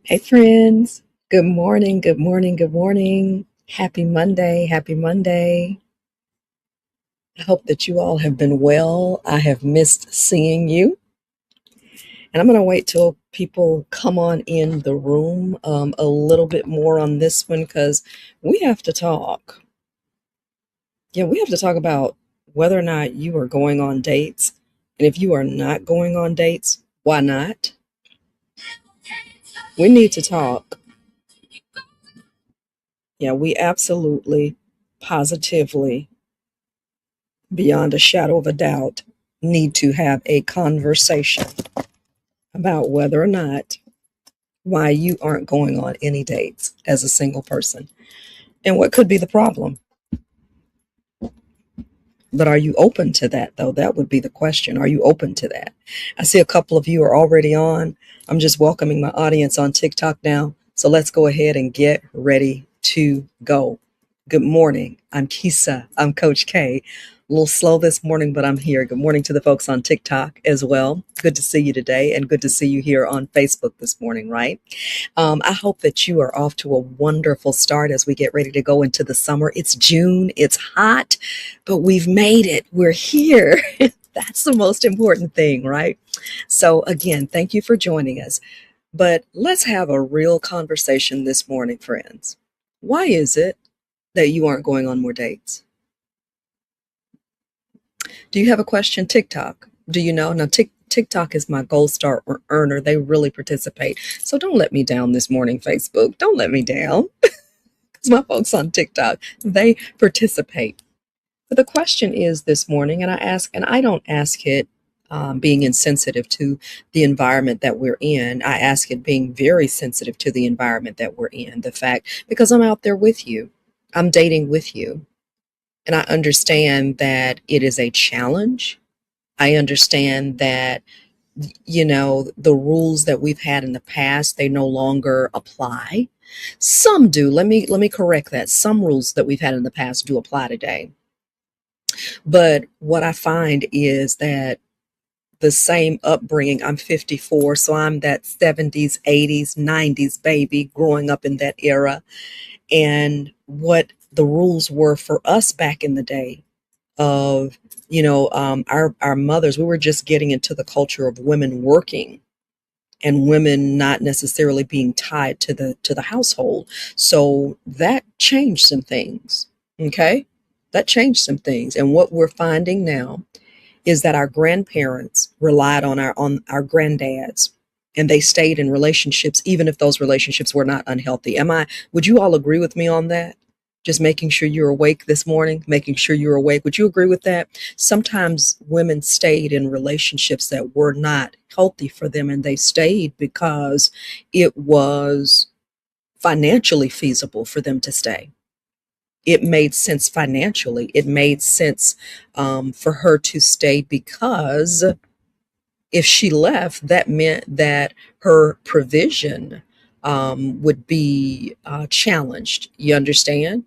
Hey, friends. Good morning. Good morning. Good morning. Happy Monday. Happy Monday. I hope that you all have been well. I have missed seeing you. And I'm going to wait till people come on in the room a little bit more on this one because we have to talk. Yeah, we have to talk about whether or not you are going on dates. And if you are not going on dates, why not? We need to talk. Yeah, we absolutely, positively, beyond a shadow of a doubt, need to have a conversation about whether or not why you aren't going on any dates as a single person and what could be the problem. But are you open to that, though? That would be the question. Are you open to that? I see a couple of you are already on. I'm just welcoming my audience on TikTok now. So let's go ahead and get ready to go. Good morning. I'm Kisa. I'm Coach K. A little slow this morning, but I'm here. Good morning to the folks on TikTok as well. Good to see you today and good to see you here on Facebook this morning, right? I hope that you are off to a wonderful start as we get ready to go into the summer. It's June, it's hot, but we've made it. We're here. That's the most important thing, right? So, again, thank you for joining us. But let's have a real conversation this morning, friends. Why is it that you aren't going on more dates? Do you have a question? TikTok. Do you know? Now, TikTok is my gold star earner. They really participate. So don't let me down this morning, Facebook. Don't let me down. Because my folks on TikTok, they participate. But the question is this morning, and I don't ask it being insensitive to the environment that we're in. I ask it being very sensitive to the environment that we're in. The fact, because I'm out there with you, I'm dating with you. And I understand that it is a challenge. I understand that, the rules that we've had in the past, they no longer apply. Some do. Let me correct that. Some rules that we've had in the past do apply today. But what I find is that the same upbringing, I'm 54, so I'm that 70s, 80s, 90s baby growing up in that era. And what the rules were for us back in the day of our mothers, we were just getting into the culture of women working and women not necessarily being tied to the household. So that changed some things. Okay, that changed some things. And what we're finding now is that our grandparents relied on our granddads, and they stayed in relationships even if those relationships were not unhealthy. Would you all agree with me on that? Just making sure you're awake this morning, making sure you're awake. Would you agree with that? Sometimes women stayed in relationships that were not healthy for them, and they stayed because it was financially feasible for them to stay. It made sense financially. It made sense for her to stay because if she left, that meant that her provision would be challenged. You understand?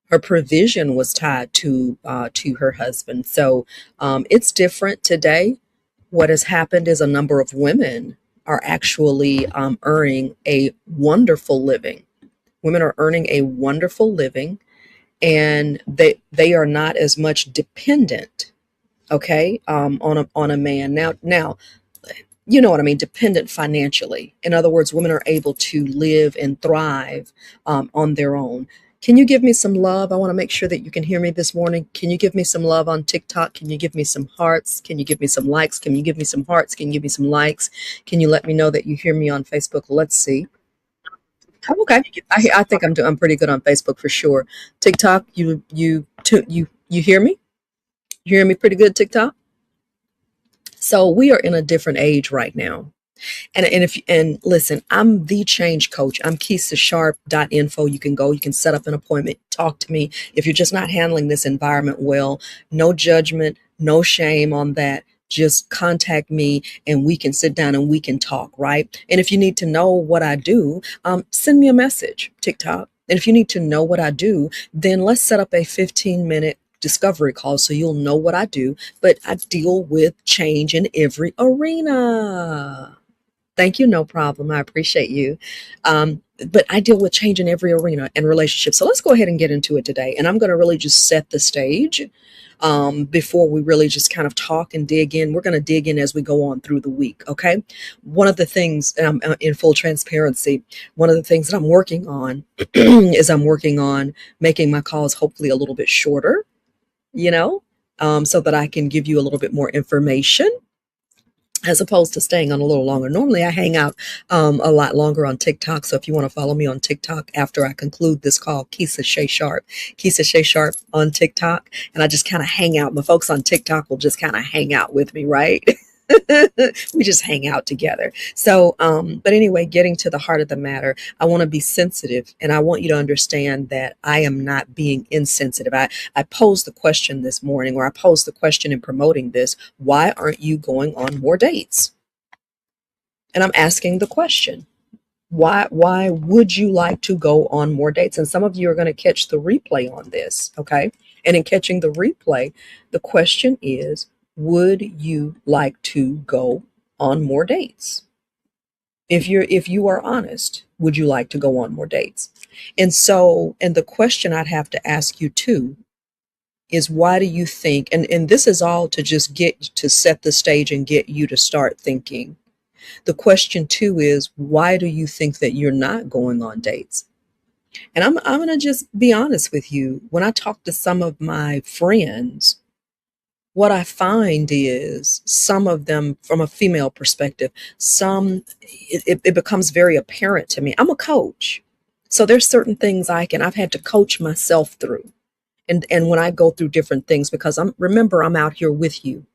Her provision was tied to her husband. So it's different today. What has happened is a number of women are actually earning a wonderful living. Women are earning a wonderful living, and they are not as much dependent, okay, on a man. Now, you know what I mean, dependent financially. In other words, women are able to live and thrive on their own. Can you give me some love? I want to make sure that you can hear me this morning. Can you give me some love on TikTok? Can you give me some hearts? Can you give me some likes? Can you give me some hearts? Can you give me some likes? Can you let me know that you hear me on Facebook? Let's see. Oh, okay. I think I'm pretty good on Facebook for sure. TikTok, you hear me? You hear me pretty good, TikTok? So we are in a different age right now. And listen, I'm the change coach. I'm KeishaSharp.info. You can go, you can set up an appointment, talk to me. If you're just not handling this environment well, no judgment, no shame on that. Just contact me and we can sit down and we can talk, right? And if you need to know what I do, send me a message, TikTok. And if you need to know what I do, then let's set up a 15-minute discovery call so you'll know what I do. But I deal with change in every arena. Thank you. No problem. I appreciate you. But I deal with change in every arena and relationship. So let's go ahead and get into it today. And I'm going to really just set the stage before we really just kind of talk and dig in. We're going to dig in as we go on through the week. Okay. One of the things, and I'm in full transparency, one of the things that I'm working on is I'm working on making my calls hopefully a little bit shorter, you know, so that I can give you a little bit more information as opposed to staying on a little longer. Normally, I hang out a lot longer on TikTok. So if you want to follow me on TikTok after I conclude this call, Keisha Shea Sharp, Keisha Shea Sharp on TikTok, and I just kind of hang out. My folks on TikTok will just kind of hang out with me, right? We just hang out together. So, but anyway, getting to the heart of the matter, I want to be sensitive, and I want you to understand that I am not being insensitive. I posed the question this morning, or I posed the question in promoting this: why aren't you going on more dates? And I'm asking the question: why would you like to go on more dates? And some of you are going to catch the replay on this, okay? And in catching the replay, the question is, would you like to go on more dates? If you are honest, would you like to go on more dates? And so, and the question I'd have to ask you too is, why do you think, and this is all to just get to set the stage and get you to start thinking. The question too is, why do you think that you're not going on dates? And I'm going to just be honest with you. When I talk to some of my friends, what I find is some of them, from a female perspective, it becomes very apparent to me. I'm a coach. So there's certain things I've had to coach myself through. And when I go through different things, because I'm out here with you.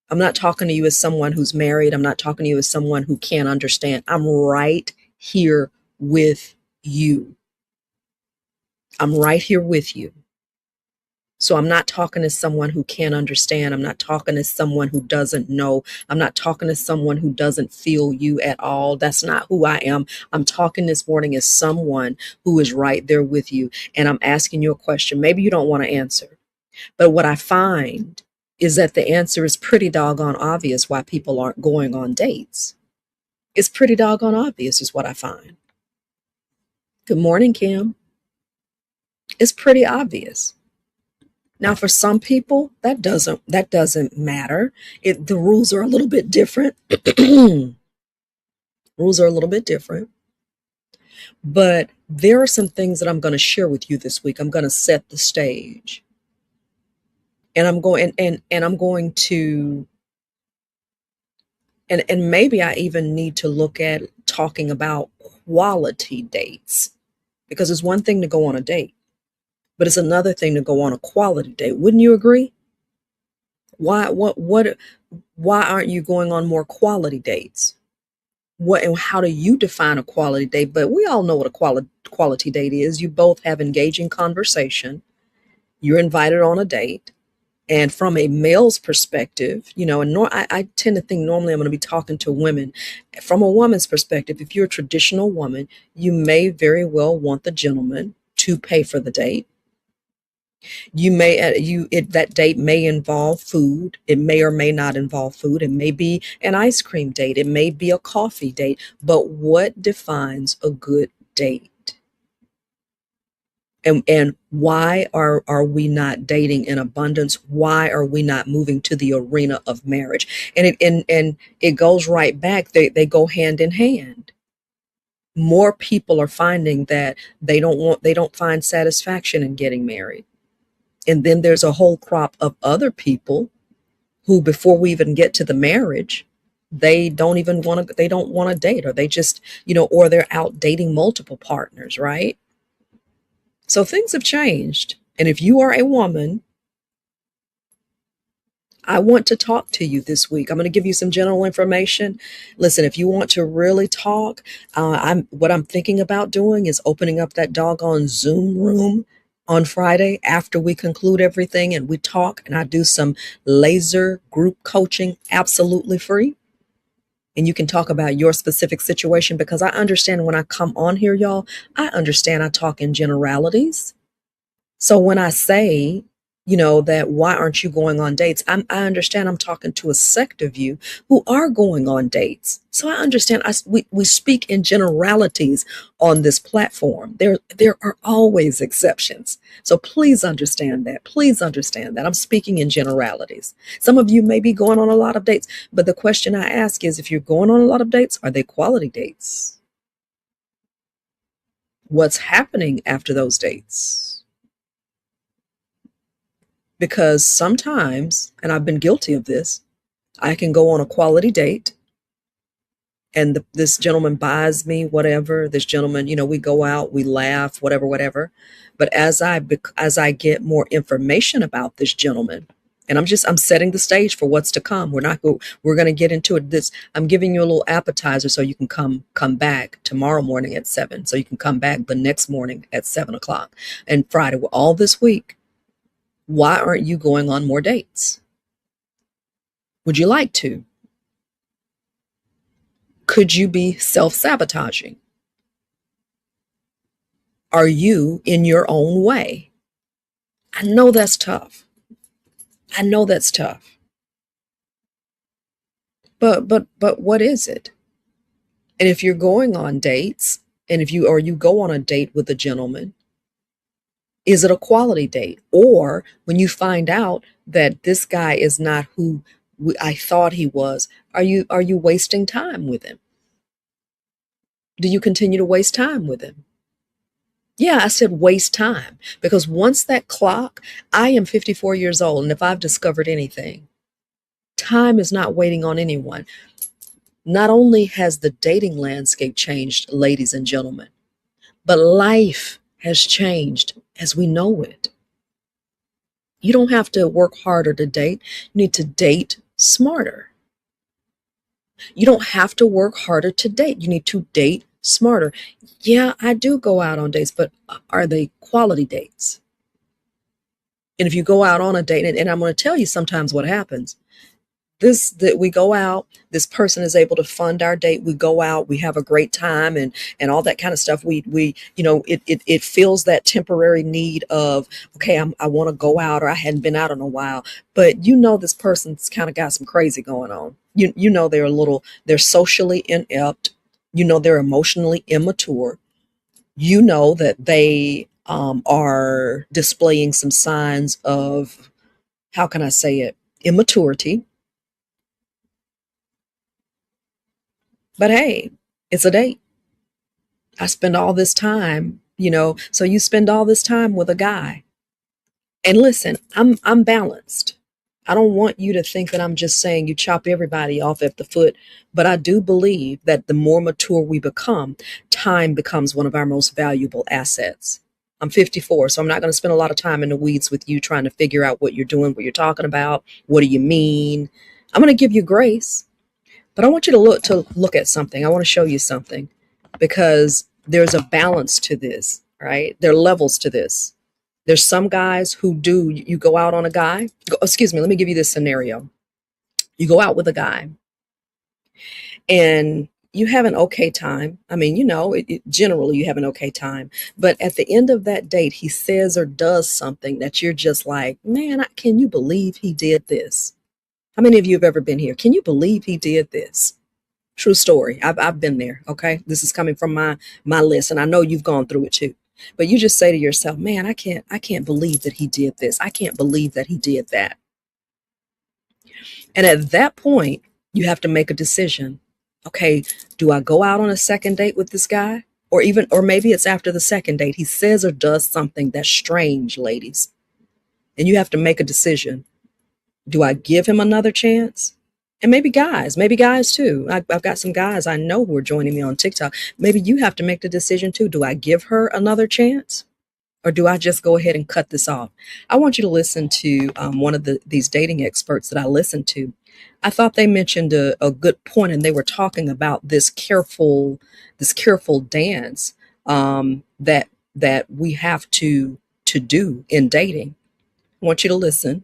I'm not talking to you as someone who's married. I'm not talking to you as someone who can't understand. I'm right here with you. I'm right here with you. So I'm not talking to someone who can't understand. I'm not talking to someone who doesn't know. I'm not talking to someone who doesn't feel you at all. That's not who I am. I'm talking this morning as someone who is right there with you. And I'm asking you a question. Maybe you don't want to answer. But what I find is that the answer is pretty doggone obvious why people aren't going on dates. It's pretty doggone obvious is what I find. Good morning, Kim. It's pretty obvious. Now, for some people, that doesn't matter. The rules are a little bit different. Rules are a little bit different. But there are some things that I'm going to share with you this week. I'm going to set the stage. And I'm going and I'm going to and maybe I even need to look at talking about quality dates, because it's one thing to go on a date, but it's another thing to go on a quality date. Wouldn't you agree? Why aren't you going on more quality dates? What and how do you define a quality date? But we all know what a quality date is. You both have engaging conversation. You're invited on a date. And from a male's perspective, and I tend to think normally I'm going to be talking to women. From a woman's perspective, if you're a traditional woman, you may very well want the gentleman to pay for the date. That date may involve food. It may or may not involve food. It may be an ice cream date. It may be a coffee date. But what defines a good date? And why are we not dating in abundance? Why are we not moving to the arena of marriage? And it goes right back. They go hand in hand. More people are finding that they don't find satisfaction in getting married. And then there's a whole crop of other people who, before we even get to the marriage, they don't want to date, or they just, or they're out dating multiple partners, right? So things have changed. And if you are a woman, I want to talk to you this week. I'm going to give you some general information. Listen, if you want to really talk, what I'm thinking about doing is opening up that doggone Zoom room on Friday after we conclude everything and we talk, and I do some laser group coaching absolutely free. And you can talk about your specific situation, because I understand when I come on here, y'all, I understand I talk in generalities. So when I say that why aren't you going on dates? I understand I'm talking to a sect of you who are going on dates. So I understand we speak in generalities on this platform. There are always exceptions. So please understand that. Please understand that. I'm speaking in generalities. Some of you may be going on a lot of dates, but the question I ask is if you're going on a lot of dates, are they quality dates? What's happening after those dates? Because sometimes, and I've been guilty of this, I can go on a quality date and this gentleman buys me whatever. This gentleman, we go out, we laugh, whatever, whatever. But as I get more information about this gentleman, and I'm setting the stage for what's to come. We're going to get into it. I'm giving you a little appetizer so you can come back tomorrow morning at 7. So you can come back the next morning at 7 o'clock and Friday. All this week, why aren't you going on more dates? Would you like to? Could you be self-sabotaging? Are you in your own way? I know that's tough. I know that's tough. But what is it? And if you're going on dates, and if you go on a date with a gentleman, is it a quality date? Or when you find out that this guy is not who I thought he was, are you wasting time with him? Do you continue to waste time with him? Yeah, I said waste time because once that clock, I am 54 years old, and if I've discovered anything, time is not waiting on anyone. Not only has the dating landscape changed, ladies and gentlemen, but life has changed as we know it. You don't have to work harder to date. You need to date smarter. You don't have to work harder to date. You need to date smarter. Yeah, I do go out on dates, but are they quality dates? And if you go out on a date, and I'm going to tell you sometimes what happens. That we go out, this person is able to fund our date. We go out, we have a great time and all that kind of stuff. It fills that temporary need of, okay, I want to go out, or I hadn't been out in a while. But this person's kind of got some crazy going on. They're socially inept. They're emotionally immature. That they are displaying some signs of, how can I say it, immaturity. But hey, it's a date. I spend all this time, so you spend all this time with a guy. And listen, I'm balanced. I don't want you to think that I'm just saying you chop everybody off at the foot, but I do believe that the more mature we become, time becomes one of our most valuable assets. I'm 54, so I'm not going to spend a lot of time in the weeds with you trying to figure out what you're doing, what you're talking about, what do you mean? I'm going to give you grace. But I want you to look at something. I want to show you something because there's a balance to this, right? There are levels to this. There's some guys who you go out on a guy. Excuse me, let me give you this scenario. You go out with a guy and you have an okay time. I mean, generally you have an okay time. But at the end of that date, he says or does something that you're just like, man, can you believe he did this? How many of you have ever been here? Can you believe he did this? True story. I've been there. Okay. This is coming from my list. And I know you've gone through it too. But you just say to yourself, man, I can't believe that he did this. I can't believe that he did that. And at that point, you have to make a decision. Okay, do I go out on a second date with this guy? Or maybe it's after the second date. He says or does something that's strange, ladies. And you have to make a decision. Do I give him another chance? And maybe guys too. I've got some guys I know who are joining me on TikTok. Maybe you have to make the decision too. Do I give her another chance? Or do I just go ahead and cut this off? I want you to listen to one of these dating experts that I listened to. I thought they mentioned a good point, and they were talking about this careful dance that we have to do in dating. I want you to listen.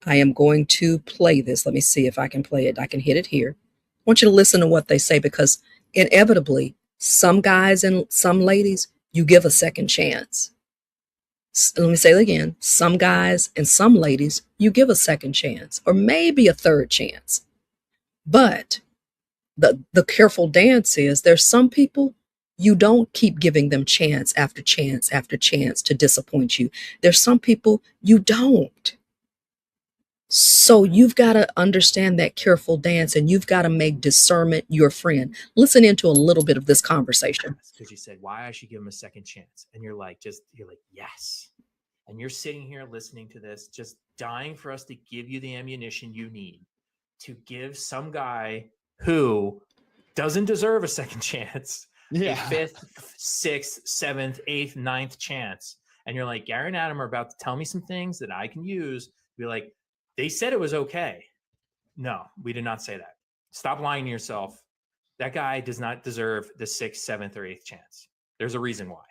I am going to play this. Let me see if I can play it. I can hit it here. I want you to listen to what they say because inevitably, some guys and some ladies, you give a second chance. Let me say it again. Some guys and some ladies, you give a second chance or maybe a third chance. But the careful dance is there's some people you don't keep giving them chance after chance after chance to disappoint you. There's some people you don't. So you've got to understand that careful dance and you've got to make discernment your friend. Listen into a little bit of this conversation. Because you said why I should give him a second chance. And you're like, yes. And you're sitting here listening to this, just dying for us to give you the ammunition you need to give some guy who doesn't deserve a second chance, a fifth, sixth, seventh, eighth, ninth chance. And you're like, Gary and Adam are about to tell me some things that I can use. Be like, they said it was okay. No, we did not say that. Stop lying to yourself. That guy does not deserve the sixth, seventh, or eighth chance. There's a reason why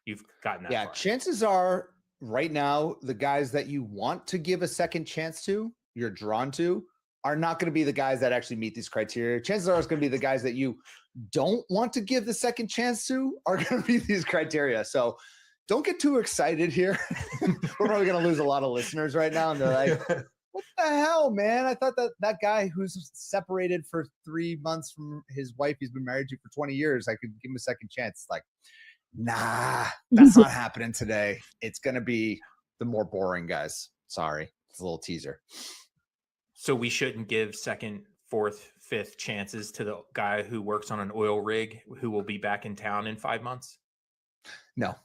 you've gotten that far. Chances are right now, the guys that you want to give a second chance to, you're drawn to, are not going to be the guys that actually meet these criteria. Chances are it's going to be the guys that you don't want to give the second chance to are going to be these criteria. So don't get too excited here. We're probably going to lose a lot of listeners right now. And they're like, what the hell, man? I thought that guy who's separated for 3 months from his wife he's been married to for 20 years, I could give him a second chance. It's like, nah, that's not happening today. It's going to be the more boring guys. Sorry. It's a little teaser. So we shouldn't give second, fourth, fifth chances to the guy who works on an oil rig who will be back in town in 5 months? No,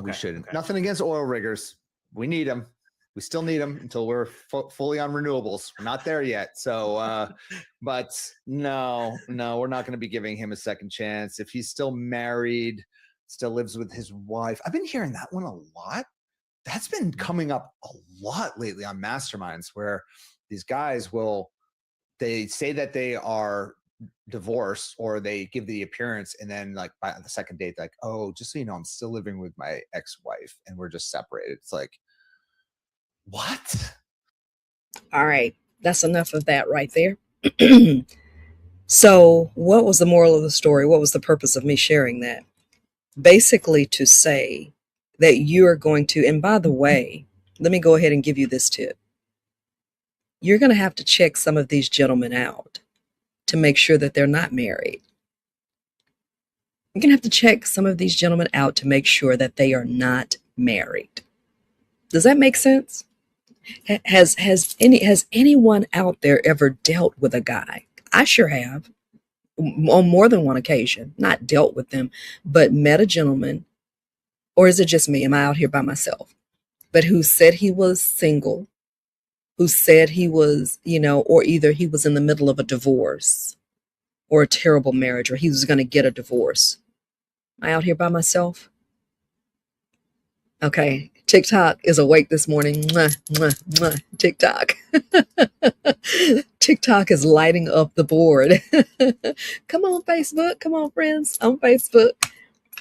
we shouldn't. Okay. Nothing against oil riggers. We need them. We still need them until we're fully on renewables. We're not there yet. So, but no, we're not going to be giving him a second chance. If he's still married, still lives with his wife. I've been hearing that one a lot. That's been coming up a lot lately on masterminds where these guys they say that they are divorced or they give the appearance and then like by the second date, like, oh, just so you know, I'm still living with my ex-wife and we're just separated. It's like, what? All right. That's enough of that right there. So what was the moral of the story? What was the purpose of me sharing that? Basically to say that you are going to, and by the way, let me go ahead and give you this tip. You're going to have to check some of these gentlemen out to make sure that they're not married. You're going to have to check some of these gentlemen out to make sure that they are not married. Does that make sense? Has anyone out there ever dealt with a guy? I sure have, on more than one occasion. Not dealt with them, but met a gentleman, or is it just me? Am I out here by myself? But who said he was single, who said he was, or either he was in the middle of a divorce or a terrible marriage, or he was going to get a divorce. Am I out here by myself? Okay. TikTok is awake this morning. Mwah, mwah, mwah. TikTok. TikTok is lighting up the board. Come on, Facebook. Come on, friends. On Facebook.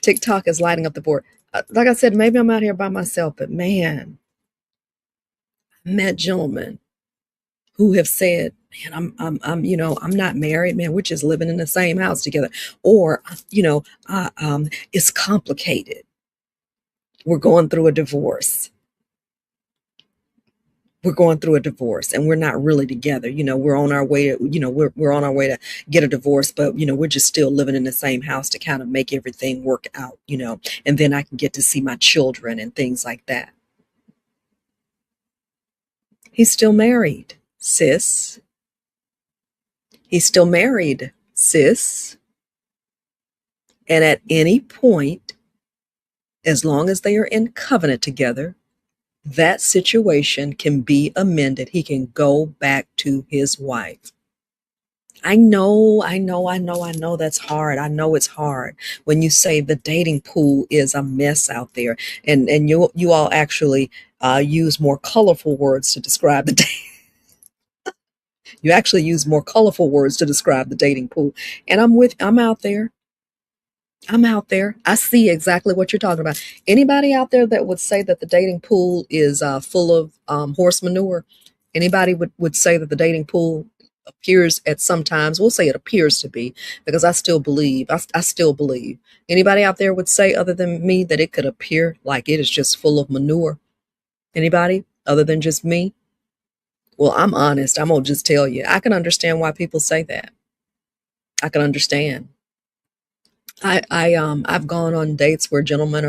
TikTok is lighting up the board. Like I said, maybe I'm out here by myself, but man, I met gentlemen who have said, man, I'm not married, man. We're just living in the same house together. Or, it's complicated. We're going through a divorce. And we're not really together. We're on our way to, we're on our way to get a divorce, but, we're just still living in the same house to kind of make everything work out, and then I can get to see my children and things like that. He's still married, sis. He's still married, sis. And at any point, as long as they are in covenant together, that situation can be amended. He can go back to his wife. I know that's hard. I know it's hard when you say the dating pool is a mess out there, and you all actually use more colorful words to describe the you actually use more colorful words to describe the dating pool. And I'm out there. I see exactly what you're talking about. Anybody out there that would say that the dating pool is full of horse manure? Anybody would say that the dating pool appears at sometimes, we'll say it appears to be, because I still believe, I still believe. Anybody out there would say other than me that it could appear like it is just full of manure? Anybody other than just me? Well, I'm honest. I'm gonna just tell you. I can understand why people say that. I can understand. I've gone on dates where gentlemen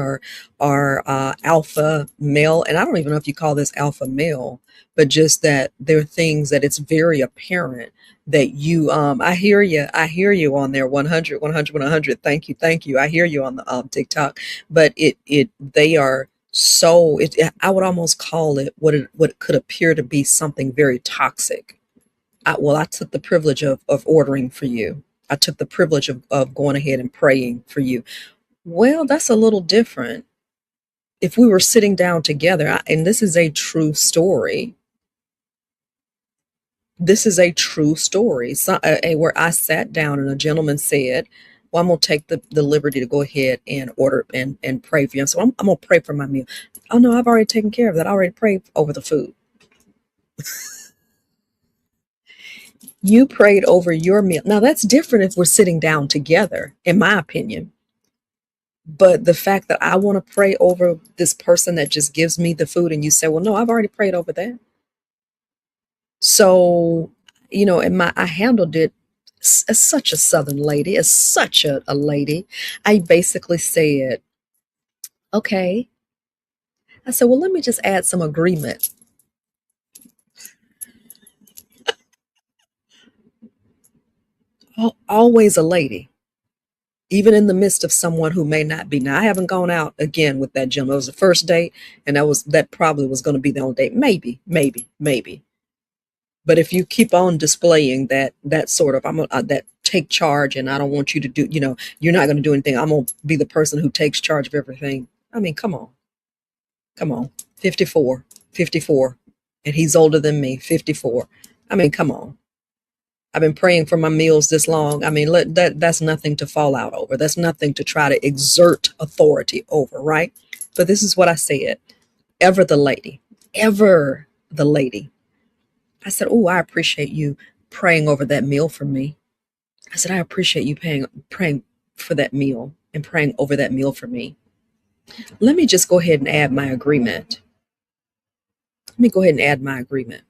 are alpha male, and I don't even know if you call this alpha male, but just that there are things that it's very apparent that you I hear you on there 100 100 100. Thank you. I hear you on the TikTok, but it they are so I would almost call it what could appear to be something very toxic. I took the privilege of ordering for you. I took the privilege of going ahead and praying for you. Well, that's a little different. If we were sitting down together, and this is a true story, this is a true story. So, where I sat down and a gentleman said, well, I'm going to take the liberty to go ahead and order and pray for you. So I'm going to pray for my meal. Oh, no, I've already taken care of that. I already prayed over the food. You prayed over your meal. Now, that's different if we're sitting down together, in my opinion. But the fact that I want to pray over this person that just gives me the food, and you say, well, no, I've already prayed over that. So, I handled it as such a Southern lady, as such a lady. I basically said, okay. I said, well, let me just add some agreement. Always a lady, even in the midst of someone who may not be. Now, I haven't gone out again with that gentleman. It was the first date, and that probably was going to be the only date. Maybe. But if you keep on displaying that sort of that take charge, and I don't want you to do, you're not going to do anything. I'm going to be the person who takes charge of everything. I mean, come on, 54, and he's older than me, 54. I mean, come on. I've been praying for my meals this long. I mean, that's nothing to fall out over. That's nothing to try to exert authority over, right? But this is what I said. Ever the lady. I said, oh, I appreciate you praying over that meal for me. I said, I appreciate you praying for that meal and praying over that meal for me. Let me just go ahead and add my agreement. Let me go ahead and add my agreement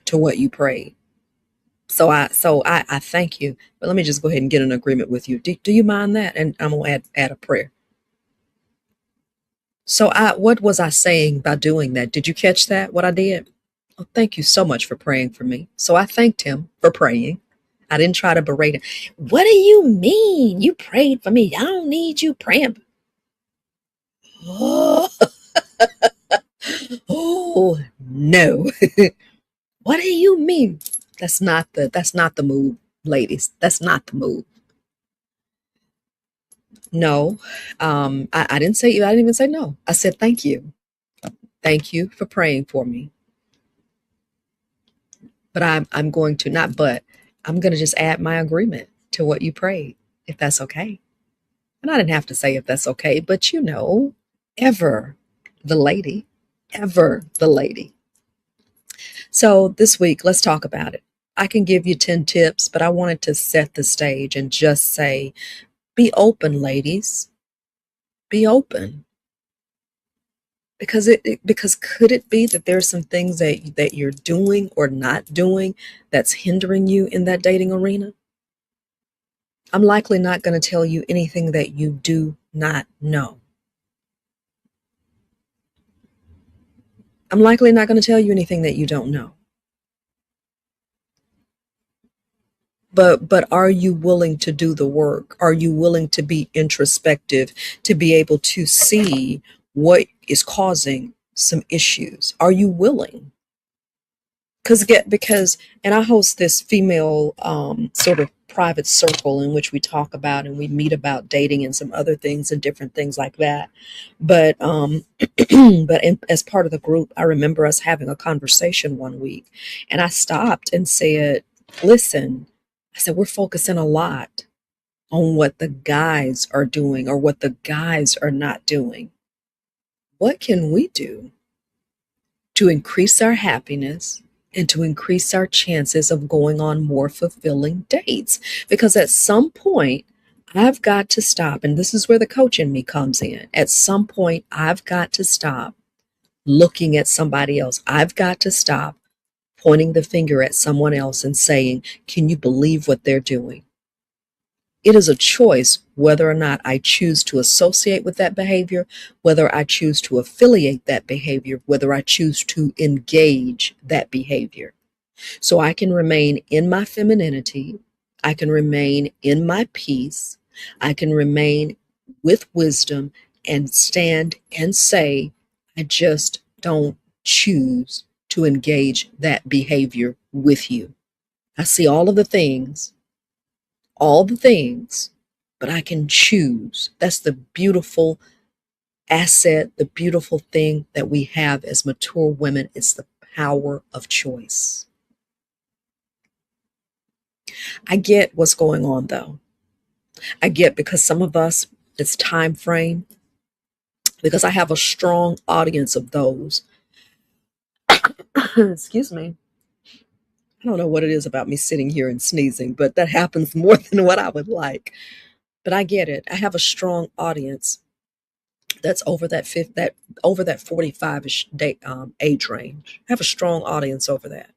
to what you prayed. So I thank you, but let me just go ahead and get an agreement with you. Do you mind that? And I'm gonna add a prayer. So what was I saying by doing that? Did you catch that? What I did? Oh, thank you so much for praying for me. So I thanked him for praying. I didn't try to berate him. What do you mean? You prayed for me. I don't need you praying. Oh, oh no. What do you mean? That's not the move, ladies. That's not the move. No. I didn't say you. I didn't even say no. I said thank you. Thank you for praying for me. But I'm going to just add my agreement to what you prayed, if that's okay. And I didn't have to say if that's okay, but ever the lady. So this week, let's talk about it. I can give you 10 tips, but I wanted to set the stage and just say, be open, ladies. Be open. Because could it be that there's some things that you're doing or not doing that's hindering you in that dating arena? I'm likely not going to tell you anything that you do not know. I'm likely not going to tell you anything that you don't know. But are you willing to do the work? Are you willing to be introspective, to be able to see what is causing some issues? Are you willing? Because and I host this female sort of private circle in which we talk about and we meet about dating and some other things and different things like that. But as part of the group, I remember us having a conversation one week, and I stopped and said, listen, I said, we're focusing a lot on what the guys are doing or what the guys are not doing. What can we do to increase our happiness, and to increase our chances of going on more fulfilling dates. Because at some point, I've got to stop, and this is where the coach in me comes in. At some point, I've got to stop looking at somebody else. I've got to stop pointing the finger at someone else and saying, can you believe what they're doing? It is a choice whether or not I choose to associate with that behavior, whether I choose to affiliate that behavior, whether I choose to engage that behavior. So I can remain in my femininity, I can remain in my peace, I can remain with wisdom and stand and say, I just don't choose to engage that behavior with you. I see all the things, but I can choose. That's the beautiful asset, the beautiful thing that we have as mature women. It's the power of choice. I get what's going on though. I get, because some of us, it's time frame, because I have a strong audience of those. Excuse me. I don't know what it is about me sitting here and sneezing, but that happens more than what I would like. But I get it. I have a strong audience that's over that 45ish age range. I have a strong audience over that.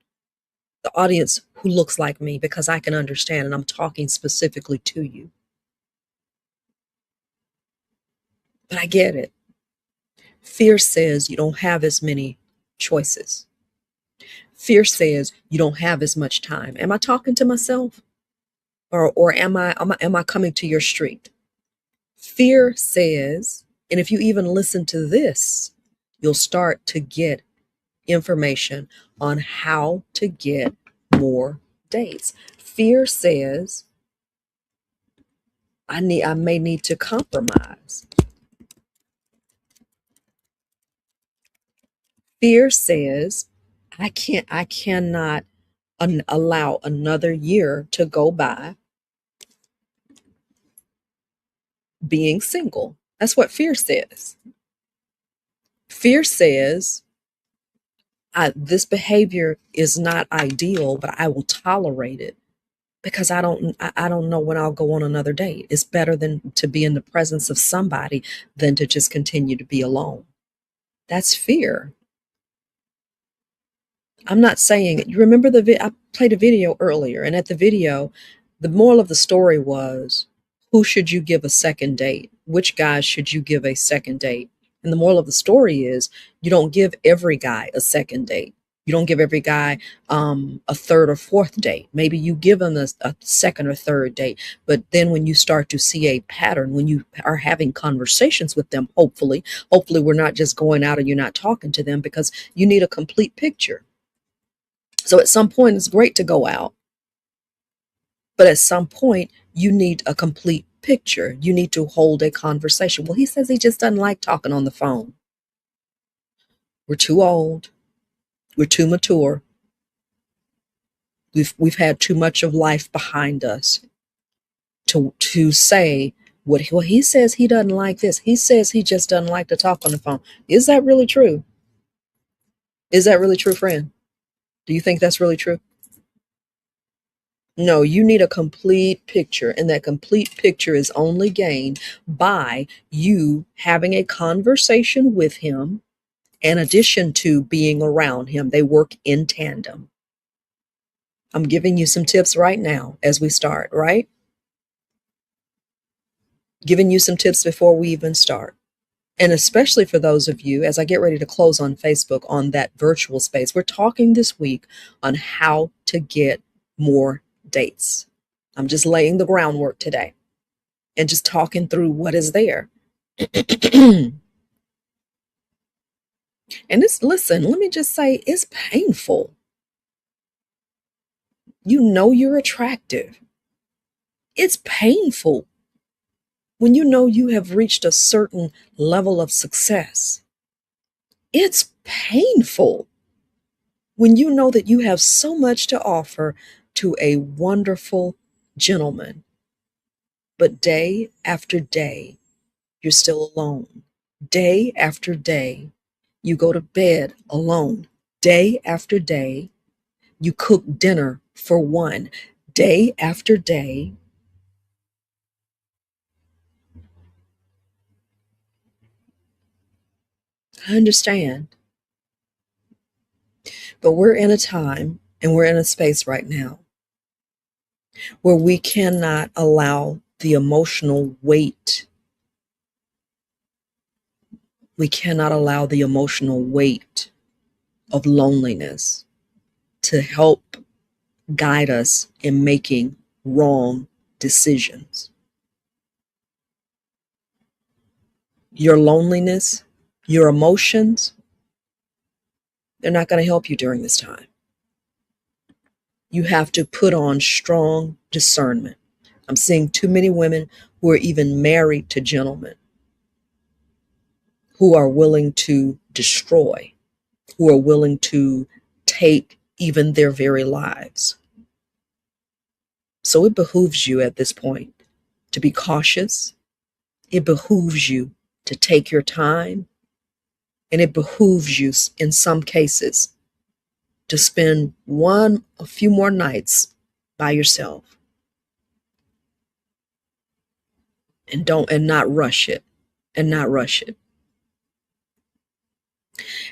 The audience who looks like me, because I can understand, and I'm talking specifically to you. But I get it. Fear says you don't have as many choices. Fear says you don't have as much time. Am I talking to myself? Or am I coming to your street? Fear says, and if you even listen to this, you'll start to get information on how to get more dates. Fear says I may need to compromise. Fear says I cannot allow another year to go by being single. That's what fear says. Fear says this behavior is not ideal, but I will tolerate it because I don't know when I'll go on another date. It's better than to be in the presence of somebody than to just continue to be alone. That's fear. I'm not saying it. You remember I played a video earlier, and at the video, the moral of the story was, who should you give a second date? Which guys should you give a second date? And the moral of the story is, you don't give every guy a second date. You don't give every guy a third or fourth date. Maybe you give them a second or third date. But then when you start to see a pattern, when you are having conversations with them, hopefully we're not just going out and you're not talking to them, because you need a complete picture. So at some point, it's great to go out. But at some point, you need a complete picture. You need to hold a conversation. Well, he says he just doesn't like talking on the phone. We're too old. We're too mature. We've had too much of life behind us to say what he says he doesn't like this. He says he just doesn't like to talk on the phone. Is that really true? Is that really true, friend? Do you think that's really true? No, you need a complete picture, and that complete picture is only gained by you having a conversation with him in addition to being around him. They work in tandem. I'm giving you some tips right now as we start, right? Giving you some tips before we even start. And especially for those of you, as I get ready to close on Facebook on that virtual space, we're talking this week on how to get more dates. I'm just laying the groundwork today and just talking through what is there. And listen, let me just say, it's painful. You know you're attractive. It's painful when you know you have reached a certain level of success. It's painful when you know that you have so much to offer to a wonderful gentleman, but day after day, you're still alone. Day after day, you go to bed alone. Day after day, You cook dinner for one, day after day. I understand. But we're in a time and we're in a space right now where we cannot allow the emotional weight. We cannot allow the emotional weight of loneliness to help guide us in making wrong decisions. Your loneliness, your emotions, they're not going to help you during this time. You have to put on strong discernment. I'm seeing too many women who are even married to gentlemen who are willing to destroy, who are willing to take even their very lives. So it behooves you at this point to be cautious. It behooves you to take your time. And it behooves you, in some cases, to spend a few more nights by yourself. And not rush it. And not rush it.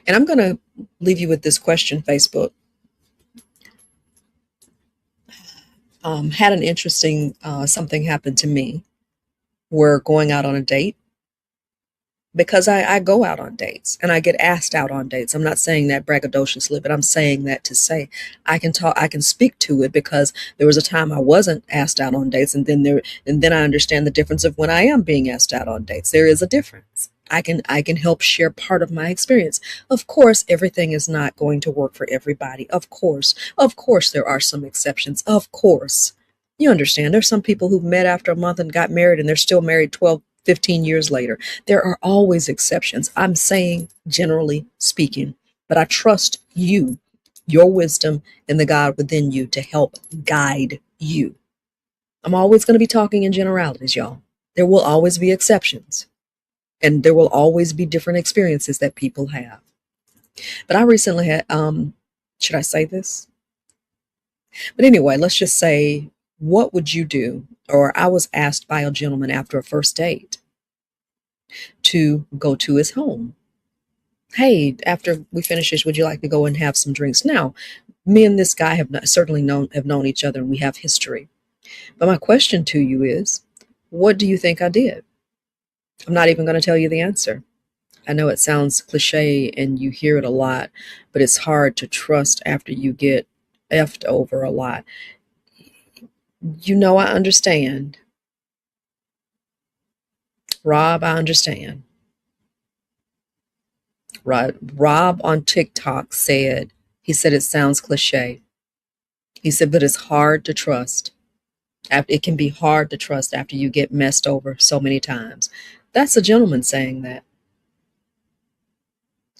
And I'm going to leave you with this question, Facebook. Had an interesting something happen to me. We're going out on a date, because I go out on dates and I get asked out on dates. I'm not saying that braggadociously, but I'm saying that to say I can speak to it, because there was a time I wasn't asked out on dates, and then I understand the difference of when I am being asked out on dates. There is a difference. I can help share part of my experience. Of course, everything is not going to work for everybody. Of course, there are some exceptions. Of course, you understand. There's some people who've met after a month and got married, and they're still married 12, 15 years later. There are always exceptions. I'm saying generally speaking, but I trust you, your wisdom, and the God within you to help guide you. I'm always going to be talking in generalities, y'all. There will always be exceptions. And there will always be different experiences that people have. But I recently had, should I say this? But anyway, let's just say, what would you do? Or I was asked by a gentleman after a first date to go to his home. Hey, after we finish this, would you like to go and have some drinks? Now, me and this guy have known each other, and we have history. But my question to you is, what do you think I did? I'm not even going to tell you the answer. I know it sounds cliche and you hear it a lot, but it's hard to trust after you get effed over a lot. I understand. Rob, I understand. Rob on TikTok said it sounds cliche. He said, but it's hard to trust. It can be hard to trust after you get messed over so many times. That's a gentleman saying that.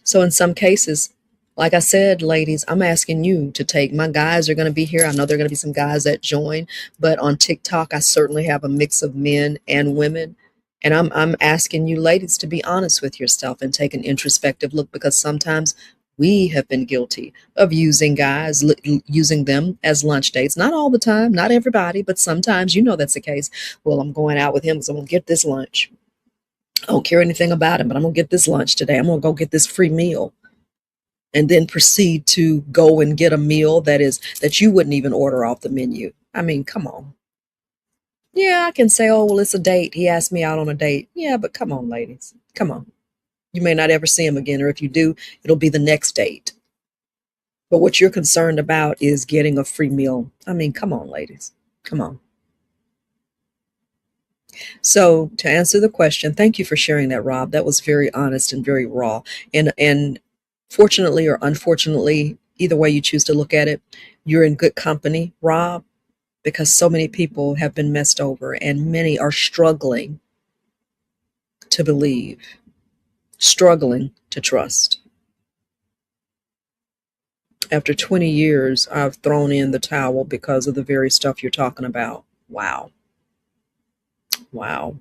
So in some cases, like I said, ladies, I'm asking you to take, my guys are going to be here. I know there are going to be some guys that join, but on TikTok, I certainly have a mix of men and women. And I'm asking you ladies to be honest with yourself and take an introspective look, because sometimes we have been guilty of using guys, using them as lunch dates. Not all the time, not everybody, but sometimes, that's the case. Well, I'm going out with him because I'm going to get this lunch. I don't care anything about him, but I'm going to get this lunch today. I'm going to go get this free meal. And then proceed to go and get a meal that you wouldn't even order off the menu. I mean, come on. Yeah, I can say, oh, well, it's a date. He asked me out on a date. Yeah, but come on, ladies. Come on. You may not ever see him again, or if you do, it'll be the next date. But what you're concerned about is getting a free meal. I mean, come on, ladies. Come on. So to answer the question, thank you for sharing that, Rob. That was very honest and very raw. And fortunately or unfortunately, either way you choose to look at it, you're in good company, Rob, because so many people have been messed over and many are struggling to believe, struggling to trust. After 20 years, I've thrown in the towel because of the very stuff you're talking about. Wow. Wow.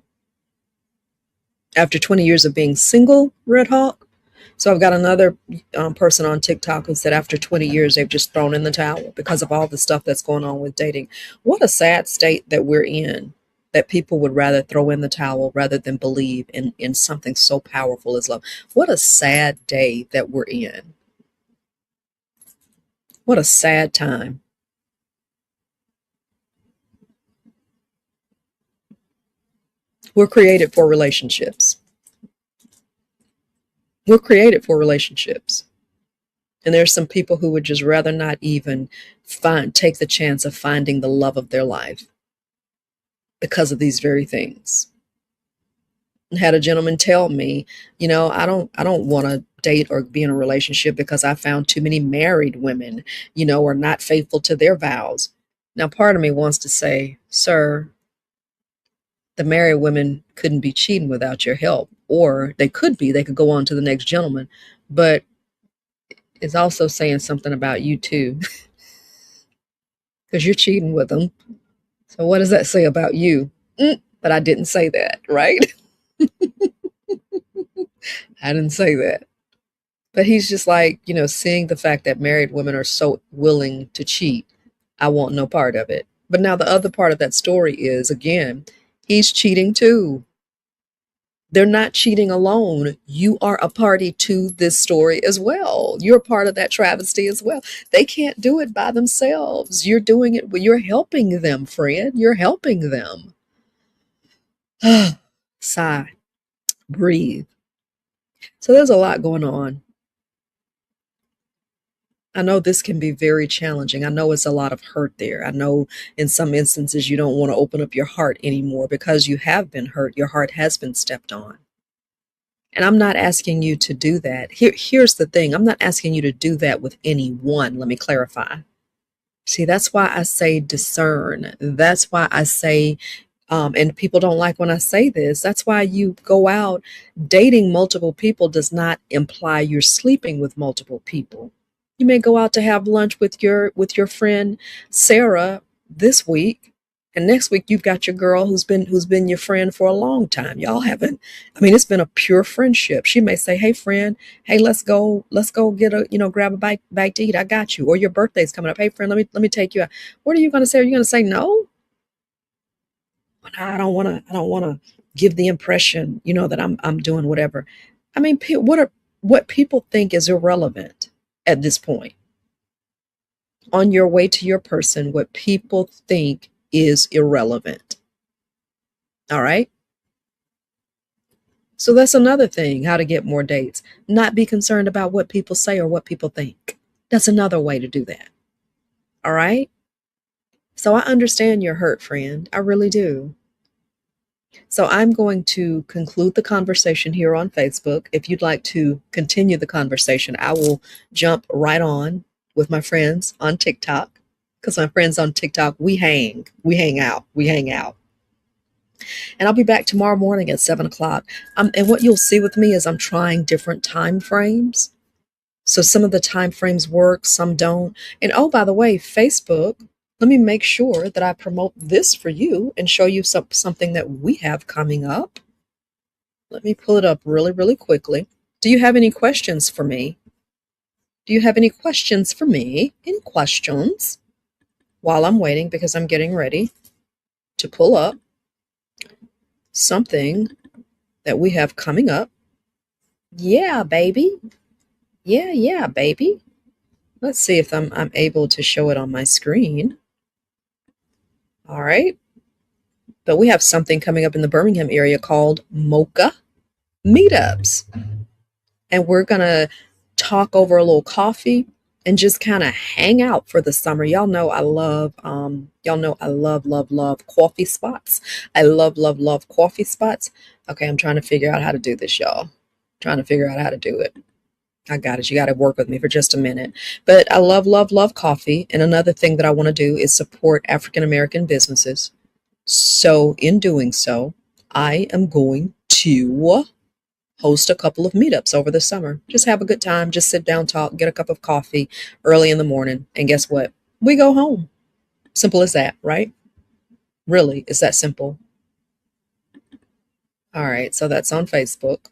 After 20 years of being single, Red Hawk, So I've got another person on TikTok who said after 20 years, they've just thrown in the towel because of all the stuff that's going on with dating. What a sad state that we're in, that people would rather throw in the towel rather than believe in something so powerful as love. What a sad day that we're in. What a sad time. We're created for relationships. We're created for relationships. And there's some people who would just rather not even take the chance of finding the love of their life because of these very things. I had a gentleman tell me, I don't want to date or be in a relationship because I found too many married women, are not faithful to their vows. Now, part of me wants to say, sir, the married women couldn't be cheating without your help, or they could go on to the next gentleman, but it's also saying something about you too, because you're cheating with them. So what does that say about you? But I didn't say that, right? I didn't say that. But he's just like, seeing the fact that married women are so willing to cheat, I want no part of it. But now the other part of that story is, again, he's cheating too. They're not cheating alone. You are a party to this story as well. You're a part of that travesty as well. They can't do it by themselves. You're doing it. You're helping them, friend. You're helping them. Sigh. Breathe. So there's a lot going on. I know this can be very challenging. I know it's a lot of hurt there. I know in some instances you don't want to open up your heart anymore because you have been hurt. Your heart has been stepped on. And I'm not asking you to do that. Here's the thing. I'm not asking you to do that with anyone. Let me clarify. See, that's why I say discern. That's why I say, and people don't like when I say this. That's why you go out dating multiple people does not imply you're sleeping with multiple people. You may go out to have lunch with your friend Sarah this week, and next week you've got your girl who's been your friend for a long time. Y'all haven't. I mean, it's been a pure friendship. She may say, "Hey, friend, hey, let's go get grab a bite to eat. I got you." Or your birthday's coming up. "Hey, friend, let me take you out." What are you going to say? Are you going to say no? I don't want to give the impression, that I'm doing whatever. I mean, what people think is irrelevant at this point. On your way to your person, what people think is irrelevant. All right? So that's another thing, how to get more dates. Not be concerned about what people say or what people think. That's another way to do that. All right? So I understand your hurt, friend. I really do. So I'm going to conclude the conversation here on Facebook. If you'd like to continue the conversation, I will jump right on with my friends on TikTok, because my friends on TikTok, we hang out. And I'll be back tomorrow morning at 7:00. And what you'll see with me is I'm trying different time frames. So some of the time frames work, some don't. And oh, by the way, Facebook, let me make sure that I promote this for you and show you something that we have coming up. Let me pull it up really, really quickly. Do you have any questions for me? Any questions? While I'm waiting, because I'm getting ready to pull up something that we have coming up. Yeah, baby. Yeah, baby. Let's see if I'm able to show it on my screen. All right. But we have something coming up in the Birmingham area called Mocha Meetups. And we're going to talk over a little coffee and just kind of hang out for the summer. Y'all know I love coffee spots. I love coffee spots. Okay, I'm trying to figure out how to do this, y'all. Trying to figure out how to do it. I got it. You got to work with me for just a minute. But I love coffee. And another thing that I want to do is support African American businesses. So in doing so, I am going to host a couple of meetups over the summer. Just have a good time. Just sit down, talk, get a cup of coffee early in the morning. And guess what? We go home. Simple as that, right? Really, it's that simple. All right. So that's on Facebook.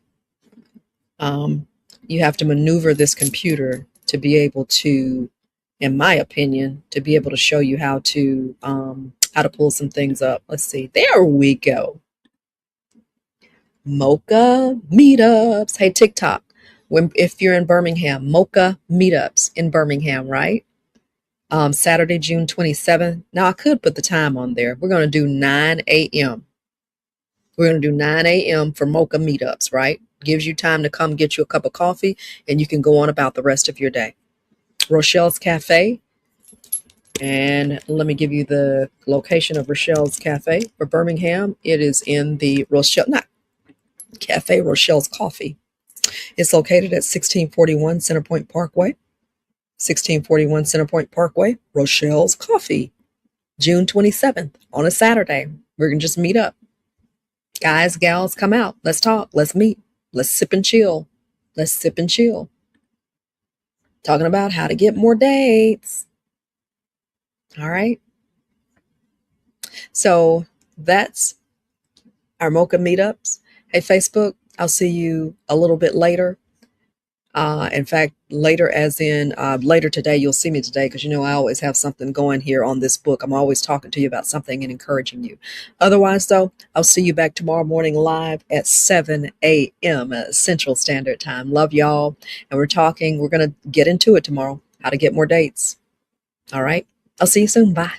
you have to maneuver this computer to be able to, in my opinion, to be able to show you how to pull some things up. Let's see. There we go. Mocha meetups. Hey, TikTok. If you're in Birmingham, Mocha meetups in Birmingham, right? Saturday, June 27th. Now, I could put the time on there. We're going to do 9 a.m. We're going to do 9 a.m. for Mocha meetups, right? Gives you time to come get you a cup of coffee, and you can go on about the rest of your day. Rochelle's Cafe. And let me give you the location of Rochelle's Cafe for Birmingham. It is in the Rochelle's Coffee. It's located at 1641 Centerpoint Parkway. 1641 Centerpoint Parkway, Rochelle's Coffee. June 27th on a Saturday. We're going to just meet up. Guys, gals, come out. Let's talk. Let's meet. Let's sip and chill. Let's sip and chill. Talking about how to get more dates. All right. So that's our Mocha meetups. Hey, Facebook, I'll see you a little bit later. In fact, later as in later today, you'll see me today because, I always have something going here on this book. I'm always talking to you about something and encouraging you. Otherwise, though, I'll see you back tomorrow morning live at 7 a.m. Central Standard Time. Love y'all. And we're going to get into it tomorrow, how to get more dates. All right. I'll see you soon. Bye.